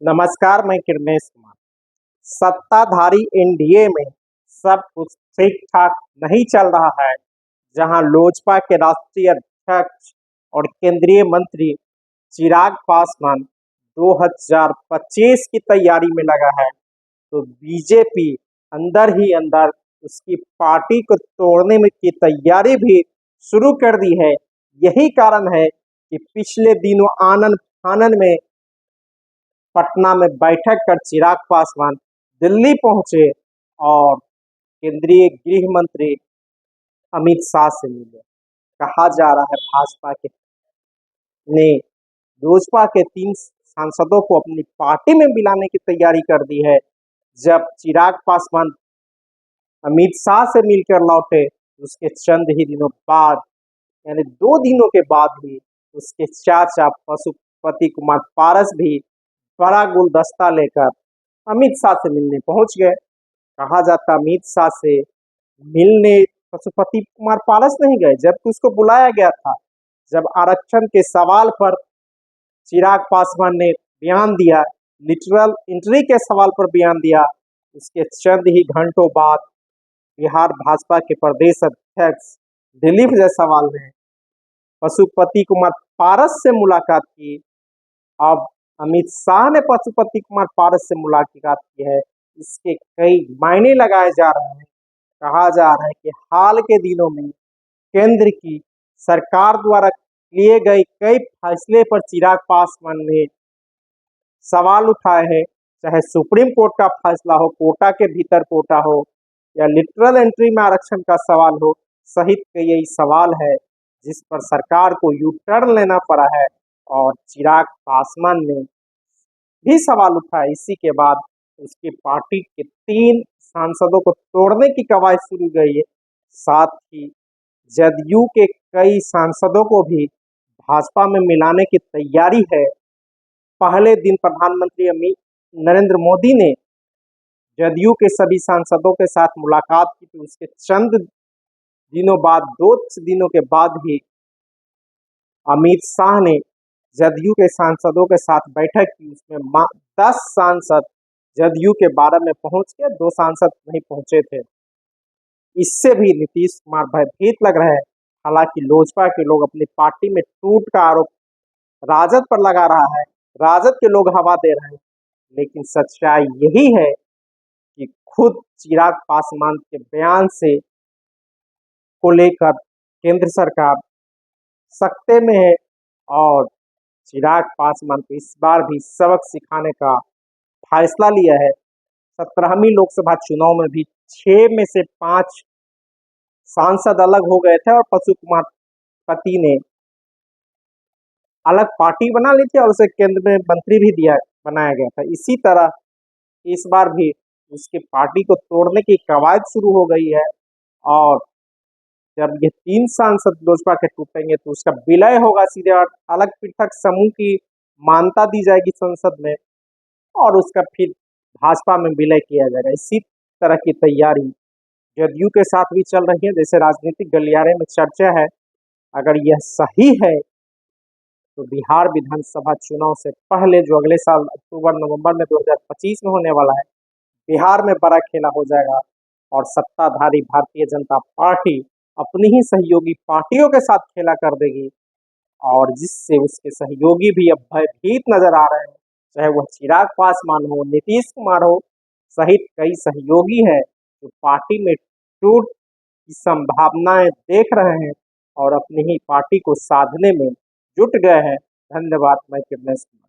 नमस्कार, मैं किरनेश कुमार। सत्ताधारी एनडीए में सब कुछ ठीक ठाक नहीं चल रहा है। जहां लोजपा के राष्ट्रीय अध्यक्ष और केंद्रीय मंत्री चिराग पासवान 2025 की तैयारी में लगा है, तो बीजेपी अंदर ही अंदर उसकी पार्टी को तोड़ने में की तैयारी भी शुरू कर दी है। यही कारण है कि पिछले दिनों आनन फानन में पटना में बैठक कर चिराग पासवान दिल्ली पहुंचे और केंद्रीय गृह मंत्री अमित शाह से मिले। कहा जा रहा है भाजपा के ने लोजपा के 3 सांसदों को अपनी पार्टी में मिलाने की तैयारी कर दी है। जब चिराग पासवान अमित शाह से मिलकर लौटे, उसके चंद ही दिनों बाद यानी 2 दिनों के बाद ही उसके चाचा पशुपति कुमार पारस भी बड़ा गुलदस्ता लेकर अमित शाह से मिलने पहुंच गए। कहा जाता अमित शाह से मिलने पशुपति कुमार पारस नहीं गए, जबकि उसको बुलाया गया था। जब आरक्षण के सवाल पर चिराग पासवान ने बयान दिया, लिटरल एंट्री के सवाल पर बयान दिया, उसके चंद ही घंटों बाद बिहार भाजपा के प्रदेश अध्यक्ष दिलीप जायसवाल ने पशुपति कुमार पारस से मुलाकात की। अब अमित शाह ने पशुपति कुमार पारस से मुलाकात की है। इसके कई मायने लगाए जा रहे हैं। कहा जा रहा है कि हाल के दिनों में केंद्र की सरकार द्वारा लिए गए कई फैसले पर चिराग पासवान ने सवाल उठाए हैं, चाहे सुप्रीम कोर्ट का फैसला हो, कोटा के भीतर कोटा हो या लिटरल एंट्री में आरक्षण का सवाल हो, सहित कई सवाल है जिस पर सरकार को यू टर्न लेना पड़ा है। और चिराग पासवान ने भी सवाल उठाया। इसी के बाद उसकी पार्टी के 3 सांसदों को तोड़ने की कवायद शुरू गई है। साथ ही जदयू के कई सांसदों को भी भाजपा में मिलाने की तैयारी है। पहले दिन प्रधानमंत्री नरेंद्र मोदी ने जदयू के सभी सांसदों के साथ मुलाकात की थी। उसके चंद दिनों बाद 2 दिनों के बाद ही अमित शाह ने जदयू के सांसदों के साथ बैठक की। उसमें 10 सांसद जदयू के 12 में पहुंच के 2 सांसद नहीं पहुंचे थे। इससे भी नीतीश कुमार भयभीत लग रहे हैं। हालांकि लोजपा के लोग अपनी पार्टी में टूट का आरोप राजद पर लगा रहा है, राजद के लोग हवा दे रहे हैं, लेकिन सच्चाई यही है कि खुद चिराग पासवान के बयान से को लेकर केंद्र सरकार सख्ते में है और चिराग पासवान को इस बार भी सबक सिखाने का फैसला लिया है। 17वीं लोकसभा चुनाव में भी 6 में से 5 सांसद अलग हो गए थे और पशु कुमार पति ने अलग पार्टी बना ली थी और उसे केंद्र में मंत्री भी बनाया गया था। इसी तरह इस बार भी उसकी पार्टी को तोड़ने की कवायद शुरू हो गई है और जब ये 3 सांसद लोजपा के टूटेंगे तो उसका विलय होगा सीधे और अलग पृथक समूह की मान्यता दी जाएगी संसद में और उसका फिर भाजपा में विलय किया जाएगा। इसी तरह की तैयारी जदयू के साथ भी चल रही है। जैसे राजनीतिक गलियारे में चर्चा है, अगर यह सही है तो बिहार विधानसभा चुनाव से पहले जो अगले साल अक्टूबर नवंबर में 2025 में होने वाला है, बिहार में बड़ा खेला हो जाएगा और सत्ताधारी भारतीय जनता पार्टी अपनी ही सहयोगी पार्टियों के साथ खेला कर देगी और जिससे उसके सहयोगी भी अब भयभीत नजर आ रहे हैं। चाहे वह चिराग पासवान हो, नीतीश कुमार हो, सहित कई सहयोगी हैं जो पार्टी में टूट की संभावनाएं देख रहे हैं और अपनी ही पार्टी को साधने में जुट गए हैं। धन्यवाद। मैं किरनेश कुमार।